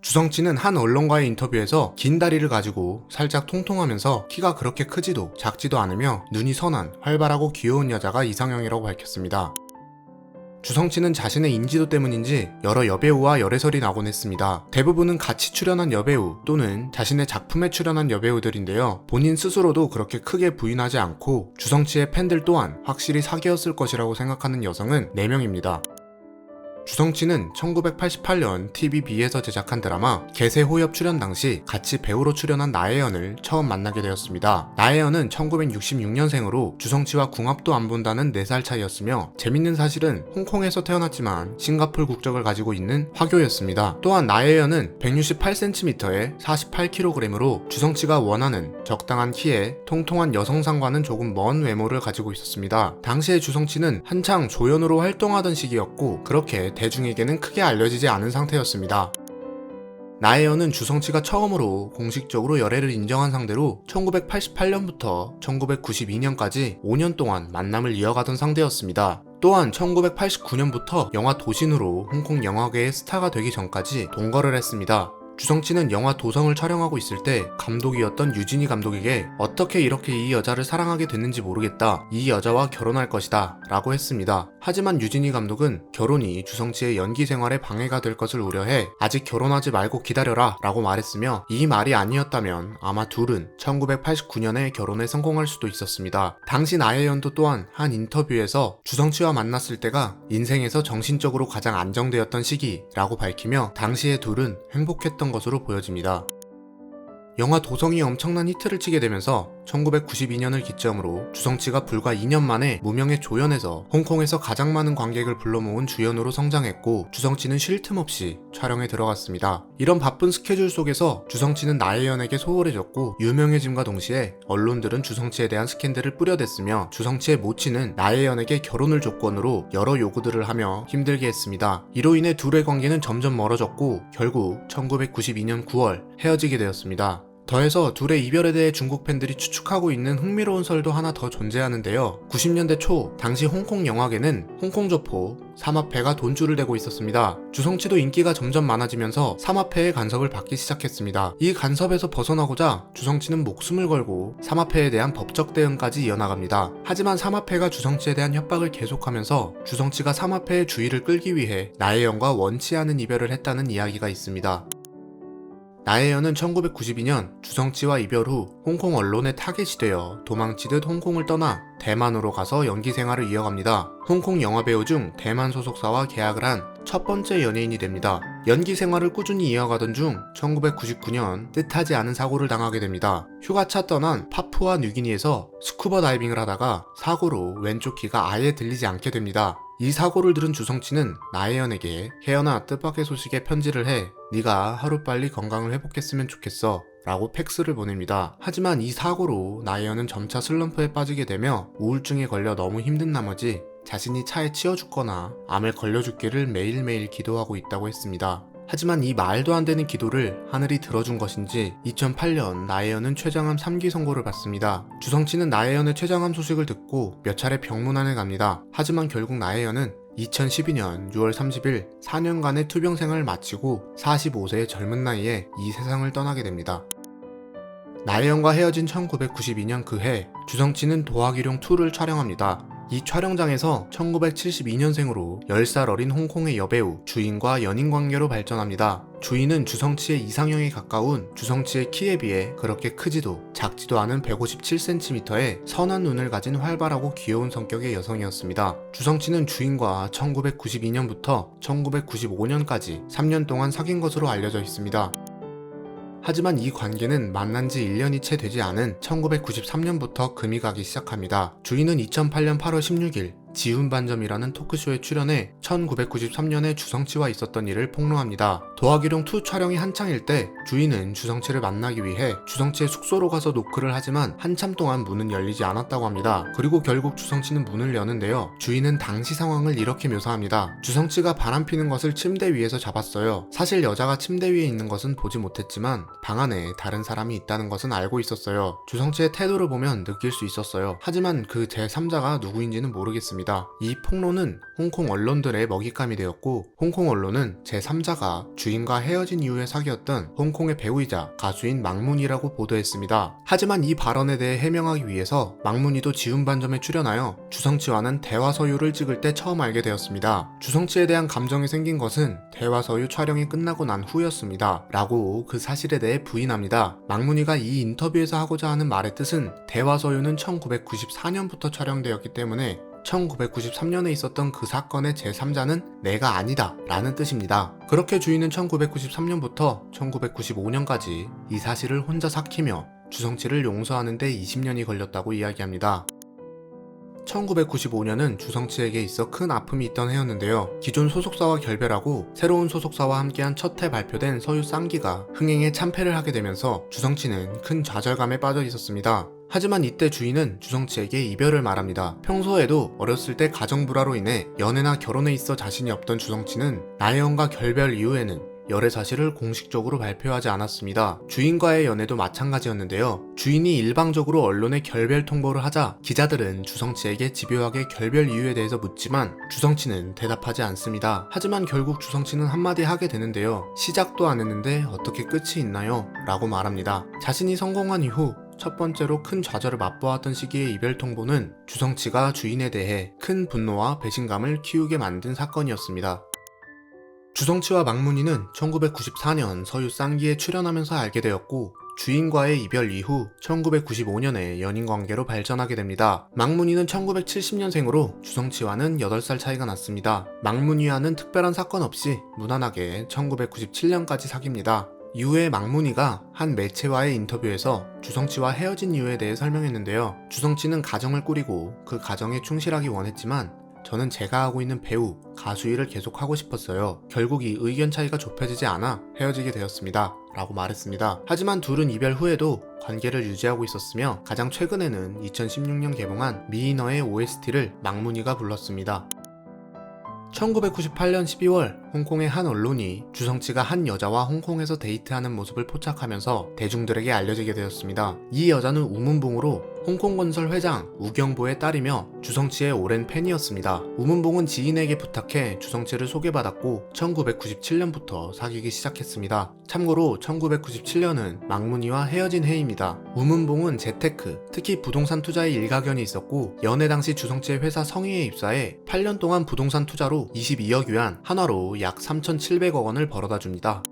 주성치는 한 언론과의 인터뷰에서 긴 다리를 가지고 살짝 통통하면서 키가 그렇게 크지도 작지도 않으며 눈이 선한 활발하고 귀여운 여자가 이상형이라고 밝혔습니다. 주성치는 자신의 인지도 때문인지 여러 여배우와 열애설이 나곤 했습니다. 대부분은 같이 출연한 여배우 또는 자신의 작품에 출연한 여배우들인데요. 본인 스스로도 그렇게 크게 부인하지 않고 주성치의 팬들 또한 확실히 사귀었을 것이라고 생각하는 여성은 4명입니다. 주성치는 1988년 TVB에서 제작한 드라마 개세호엽 출연 당시 같이 배우로 출연한 나혜연을 처음 만나게 되었습니다. 나혜연은 1966년생으로 주성치와 궁합도 안 본다는 4살 차이였으며 재밌는 사실은 홍콩에서 태어났지만 싱가폴 국적을 가지고 있는 화교였습니다. 또한 나혜연은 168cm에 48kg으로 주성치가 원하는 적당한 키에 통통한 여성상과는 조금 먼 외모를 가지고 있었습니다. 당시의 주성치는 한창 조연으로 활동하던 시기였고 그렇게 대중에게는 크게 알려지지 않은 상태였습니다. 나혜연은 주성치가 처음으로 공식적으로 열애를 인정한 상대로 1988년부터 1992년까지 5년 동안 만남을 이어가던 상대였습니다. 또한 1989년부터 영화 도신으로 홍콩 영화계의 스타가 되기 전까지 동거를 했습니다. 주성치는 영화 도성을 촬영하고 있을 때 감독이었던 유진희 감독에게 어떻게 이렇게 이 여자를 사랑하게 됐는지 모르겠다. 이 여자와 결혼할 것이다. 라고 했습니다. 하지만 유진희 감독은 결혼이 주성치의 연기 생활에 방해가 될 것을 우려해 아직 결혼하지 말고 기다려라 라고 말했으며 이 말이 아니었다면 아마 둘은 1989년에 결혼에 성공할 수도 있었습니다. 당시 나혜연도 또한 한 인터뷰에서 주성치와 만났을 때가 인생에서 정신적으로 가장 안정되었던 시기라고 밝히며 당시의 둘은 행복했던 것으로 보여집니다. 영화 도성이 엄청난 히트를 치게 되면서 1992년을 기점으로 주성치가 불과 2년 만에 무명의 조연에서 홍콩에서 가장 많은 관객을 불러 모은 주연으로 성장했고 주성치는 쉴 틈 없이 촬영에 들어갔습니다. 이런 바쁜 스케줄 속에서 주성치는 나혜연에게 소홀해졌고 유명해짐과 동시에 언론들은 주성치에 대한 스캔들을 뿌려댔으며 주성치의 모친은 나혜연에게 결혼을 조건으로 여러 요구들을 하며 힘들게 했습니다. 이로 인해 둘의 관계는 점점 멀어졌고 결국 1992년 9월 헤어지게 되었습니다. 더해서 둘의 이별에 대해 중국 팬들이 추측하고 있는 흥미로운 설도 하나 더 존재하는데요. 90년대 초 당시 홍콩 영화계는 홍콩조포 삼합회가 돈줄을 대고 있었습니다. 주성치도 인기가 점점 많아지면서 삼합회의 간섭을 받기 시작했습니다. 이 간섭에서 벗어나고자 주성치는 목숨을 걸고 삼합회에 대한 법적 대응까지 이어나갑니다. 하지만 삼합회가 주성치에 대한 협박을 계속하면서 주성치가 삼합회의 주의를 끌기 위해 나혜연과 원치 않은 이별을 했다는 이야기가 있습니다. 나혜연은 1992년 주성치와 이별 후 홍콩 언론의 타겟이 되어 도망치듯 홍콩을 떠나 대만으로 가서 연기 생활을 이어갑니다. 홍콩 영화배우 중 대만 소속사와 계약을 한 첫 번째 연예인이 됩니다. 연기 생활을 꾸준히 이어가던 중 1999년 뜻하지 않은 사고를 당하게 됩니다. 휴가차 떠난 파푸아 뉴기니에서 스쿠버 다이빙을 하다가 사고로 왼쪽 귀가 아예 들리지 않게 됩니다. 이 사고를 들은 주성치는 나혜연에게 혜연아 뜻밖의 소식에 편지를 해 네가 하루빨리 건강을 회복했으면 좋겠어 라고 팩스를 보냅니다. 하지만 이 사고로 나혜연은 점차 슬럼프에 빠지게 되며 우울증에 걸려 너무 힘든 나머지 자신이 차에 치여 죽거나 암에 걸려 죽기를 매일매일 기도하고 있다고 했습니다. 하지만 이 말도 안 되는 기도를 하늘이 들어준 것인지 2008년 나혜연은 췌장암 3기 선고를 받습니다. 주성치는 나혜연의 췌장암 소식을 듣고 몇 차례 병문안에 갑니다. 하지만 결국 나혜연은 2012년 6월 30일 4년간의 투병 생활을 마치고 45세의 젊은 나이에 이 세상을 떠나게 됩니다. 나혜연과 헤어진 1992년 그 해 주성치는 도하기룡 2를 촬영합니다. 이 촬영장에서 1972년생으로 10살 어린 홍콩의 여배우 주인과 연인관계로 발전합니다. 주인은 주성치의 이상형에 가까운 주성치의 키에 비해 그렇게 크지도 작지도 않은 157cm의 선한 눈을 가진 활발하고 귀여운 성격의 여성이었습니다. 주성치는 주인과 1992년부터 1995년까지 3년 동안 사귄 것으로 알려져 있습니다. 하지만 이 관계는 만난 지 1년이 채 되지 않은 1993년부터 금이 가기 시작합니다. 주인은 2008년 8월 16일 지훈반점이라는 토크쇼에 출연해 1993년에 주성치와 있었던 일을 폭로합니다. 도하기룡 2 촬영이 한창일 때 주인은 주성치를 만나기 위해 주성치의 숙소로 가서 노크를 하지만 한참 동안 문은 열리지 않았다고 합니다. 그리고 결국 주성치는 문을 여는데요. 주인은 당시 상황을 이렇게 묘사합니다. 주성치가 바람피는 것을 침대 위에서 잡았어요. 사실 여자가 침대 위에 있는 것은 보지 못했지만 방 안에 다른 사람이 있다는 것은 알고 있었어요. 주성치의 태도를 보면 느낄 수 있었어요. 하지만 그 제3자가 누구인지는 모르겠습니다. 이 폭로는 홍콩 언론들의 먹잇감이 되었고 홍콩 언론은 제3자가 주인과 헤어진 이후에 사귀었던 홍콩의 배우이자 가수인 망문이라고 보도했습니다. 하지만 이 발언에 대해 해명하기 위해서 망문이도 지운반점에 출연하여 주성치와는 대화서유를 찍을 때 처음 알게 되었습니다. 주성치에 대한 감정이 생긴 것은 대화서유 촬영이 끝나고 난 후였습니다. 라고 그 사실에 대해 부인합니다. 망문이가 이 인터뷰에서 하고자 하는 말의 뜻은 대화서유는 1994년부터 촬영되었기 때문에 1993년에 있었던 그 사건의 제3자는 내가 아니다 라는 뜻입니다. 그렇게 주인은 1993년부터 1995년까지 이 사실을 혼자 삭히며 주성치를 용서하는 데 20년이 걸렸다고 이야기합니다. 1995년은 주성치에게 있어 큰 아픔이 있던 해였는데요. 기존 소속사와 결별하고 새로운 소속사와 함께한 첫 해 발표된 서유 쌍기가 흥행에 참패를 하게 되면서 주성치는 큰 좌절감에 빠져 있었습니다. 하지만 이때 주인은 주성치에게 이별을 말합니다. 평소에도 어렸을 때 가정불화로 인해 연애나 결혼에 있어 자신이 없던 주성치는 나혜원과 결별 이후에는 열애 사실을 공식적으로 발표하지 않았습니다. 주인과의 연애도 마찬가지였는데요. 주인이 일방적으로 언론에 결별 통보를 하자 기자들은 주성치에게 집요하게 결별 이유에 대해서 묻지만 주성치는 대답하지 않습니다. 하지만 결국 주성치는 한마디 하게 되는데요. 시작도 안 했는데 어떻게 끝이 있나요? 라고 말합니다. 자신이 성공한 이후 첫 번째로 큰 좌절을 맛보았던 시기의 이별 통보는 주성치가 주인에 대해 큰 분노와 배신감을 키우게 만든 사건이었습니다. 주성치와 망문이는 1994년 서유 쌍기에 출연하면서 알게 되었고 주인과의 이별 이후 1995년에 연인관계로 발전하게 됩니다. 망문이는 1970년생으로 주성치와는 8살 차이가 났습니다. 망문이와는 특별한 사건 없이 무난하게 1997년까지 사깁니다. 이후에 망문이가 한 매체와의 인터뷰에서 주성치와 헤어진 이유에 대해 설명했는데요. 주성치는 가정을 꾸리고 그 가정에 충실하기 원했지만 저는 제가 하고 있는 배우, 가수 일을 계속 하고 싶었어요. 결국 이 의견 차이가 좁혀지지 않아 헤어지게 되었습니다. 라고 말했습니다. 하지만 둘은 이별 후에도 관계를 유지하고 있었으며 가장 최근에는 2016년 개봉한 미이너의 OST를 망문이가 불렀습니다. 1998년 12월 홍콩의 한 언론이 주성치가 한 여자와 홍콩에서 데이트하는 모습을 포착하면서 대중들에게 알려지게 되었습니다. 이 여자는 우문봉으로 홍콩건설 회장 우경보의 딸이며 주성치의 오랜 팬이었습니다. 우문봉은 지인에게 부탁해 주성치를 소개받았고 1997년부터 사귀기 시작했습니다. 참고로 1997년은 망문이와 헤어진 해입니다. 우문봉은 재테크, 특히 부동산 투자에 일가견이 있었고 연애 당시 주성치의 회사 성희에 입사해 8년 동안 부동산 투자로 22억 위안, 한화로 약 3,700억 원을 벌어다 줍니다.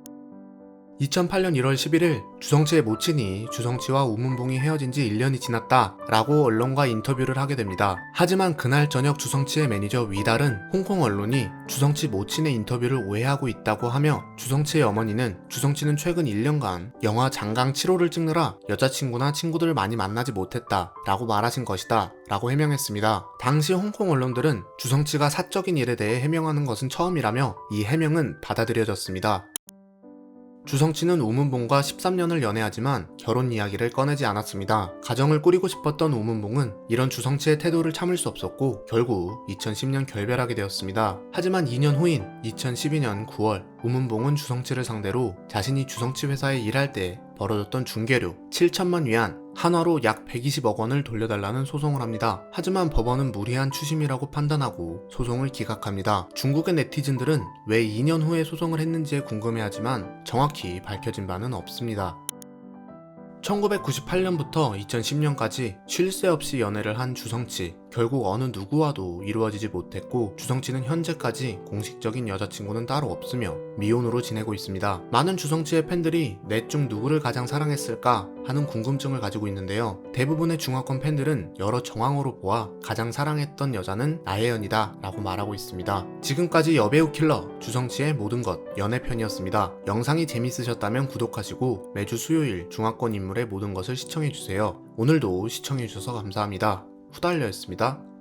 2008년 1월 11일 주성치의 모친이 주성치와 우문봉이 헤어진 지 1년이 지났다 라고 언론과 인터뷰를 하게 됩니다. 하지만 그날 저녁 주성치의 매니저 위달은 홍콩 언론이 주성치 모친의 인터뷰를 오해하고 있다고 하며 주성치의 어머니는 주성치는 최근 1년간 영화 장강 7호를 찍느라 여자친구나 친구들을 많이 만나지 못했다 라고 말하신 것이다 라고 해명했습니다. 당시 홍콩 언론들은 주성치가 사적인 일에 대해 해명하는 것은 처음이라며 이 해명은 받아들여졌습니다. 주성치는 우문봉과 13년을 연애하지만 결혼 이야기를 꺼내지 않았습니다. 가정을 꾸리고 싶었던 우문봉은 이런 주성치의 태도를 참을 수 없었고 결국 2010년 결별하게 되었습니다. 하지만 2년 후인 2012년 9월 우문봉은 주성치를 상대로 자신이 주성치 회사에 일할 때 벌어졌던 중개료 7천만 위안, 한화로 약 120억 원을 돌려달라는 소송을 합니다. 하지만 법원은 무리한 추심이라고 판단하고 소송을 기각합니다. 중국의 네티즌들은 왜 2년 후에 소송을 했는지에 궁금해하지만 정확히 밝혀진 바는 없습니다. 1998년부터 2010년까지 쉴 새 없이 연애를 한 주성치. 결국 어느 누구와도 이루어지지 못했고 주성치는 현재까지 공식적인 여자친구는 따로 없으며 미혼으로 지내고 있습니다. 많은 주성치의 팬들이 넷 중 누구를 가장 사랑했을까 하는 궁금증을 가지고 있는데요. 대부분의 중화권 팬들은 여러 정황으로 보아 가장 사랑했던 여자는 나혜연이다 라고 말하고 있습니다. 지금까지 여배우 킬러 주성치의 모든 것 연애편이었습니다. 영상이 재밌으셨다면 구독하시고 매주 수요일 중화권 인물의 모든 것을 시청해주세요. 오늘도 시청해주셔서 감사합니다. 후달려였습니다.